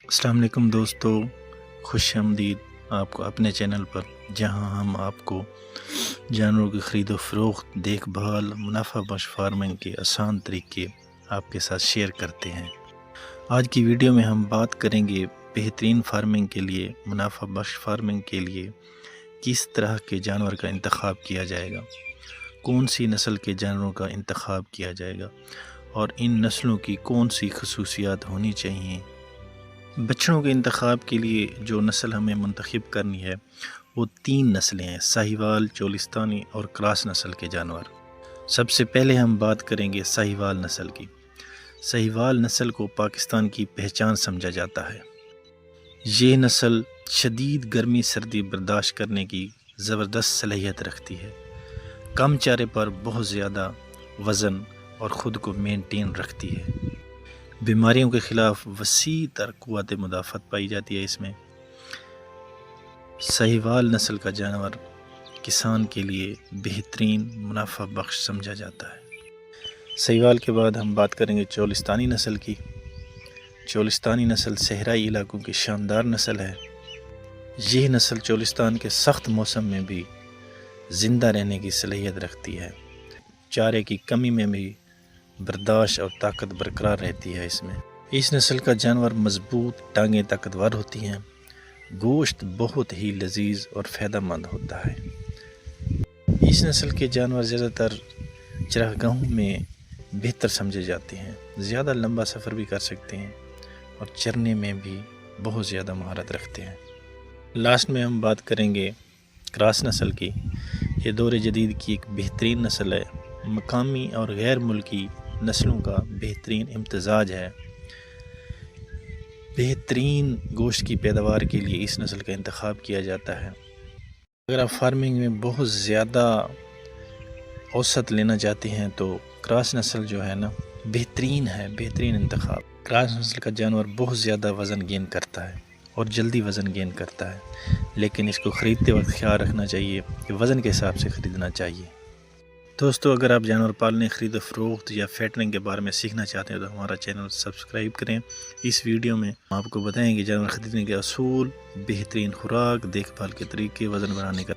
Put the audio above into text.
السلام علیکم دوستو، خوش آمدید آپ کو اپنے چینل پر، جہاں ہم آپ کو جانوروں کی خرید و فروخت، دیکھ بھال، منافع بخش فارمنگ کے آسان طریقے آپ کے ساتھ شیئر کرتے ہیں۔ آج کی ویڈیو میں ہم بات کریں گے بہترین فارمنگ کے لیے، منافع بخش فارمنگ کے لیے کس طرح کے جانور کا انتخاب کیا جائے گا، کون سی نسل کے جانوروں کا انتخاب کیا جائے گا اور ان نسلوں کی کون سی خصوصیات ہونی چاہیے۔ بچڑوں کے انتخاب کے لیے جو نسل ہمیں منتخب کرنی ہے وہ 3 نسلیں ہیں: ساہیوال، چولستانی اور کراس نسل کے جانور۔ سب سے پہلے ہم بات کریں گے ساہیوال نسل کی۔ ساہیوال نسل کو پاکستان کی پہچان سمجھا جاتا ہے۔ یہ نسل شدید گرمی سردی برداشت کرنے کی زبردست صلاحیت رکھتی ہے، کم چارے پر بہت زیادہ وزن اور خود کو مینٹین رکھتی ہے۔ بیماریوں کے خلاف وسیع تر قوت مدافعت پائی جاتی ہے اس میں۔ ساہیوال نسل کا جانور کسان کے لیے بہترین منافع بخش سمجھا جاتا ہے۔ ساہیوال کے بعد ہم بات کریں گے چولستانی نسل کی۔ چولستانی نسل صحرائی علاقوں کی شاندار نسل ہے۔ یہ نسل چولستان کے سخت موسم میں بھی زندہ رہنے کی صلاحیت رکھتی ہے۔ چارے کی کمی میں بھی برداشت اور طاقت برقرار رہتی ہے اس میں۔ اس نسل کا جانور مضبوط، ٹانگیں طاقتور ہوتی ہیں، گوشت بہت ہی لذیذ اور فائدہ مند ہوتا ہے۔ اس نسل کے جانور زیادہ تر چراگاہوں میں بہتر سمجھے جاتے ہیں، زیادہ لمبا سفر بھی کر سکتے ہیں اور چرنے میں بھی بہت زیادہ مہارت رکھتے ہیں۔ لاسٹ میں ہم بات کریں گے کراس نسل کی۔ یہ دور جدید کی ایک بہترین نسل ہے، مقامی اور غیر ملکی نسلوں کا بہترین امتزاج ہے۔ بہترین گوشت کی پیداوار کے لیے اس نسل کا انتخاب کیا جاتا ہے۔ اگر آپ فارمنگ میں بہت زیادہ اوسط لینا چاہتے ہیں تو کراس نسل جو ہے نا بہترین ہے، بہترین انتخاب۔ کراس نسل کا جانور بہت زیادہ وزن گین کرتا ہے اور جلدی وزن گین کرتا ہے، لیکن اس کو خریدتے وقت خیال رکھنا چاہیے کہ وزن کے حساب سے خریدنا چاہیے۔ دوستو، اگر آپ جانور پالنے، خرید و فروخت یا فیٹنگ کے بارے میں سیکھنا چاہتے ہیں تو ہمارا چینل سبسکرائب کریں۔ اس ویڈیو میں ہم آپ کو بتائیں گے جانور خریدنے کے اصول، بہترین خوراک، دیکھ بھال کے طریقے، وزن بڑھانے کا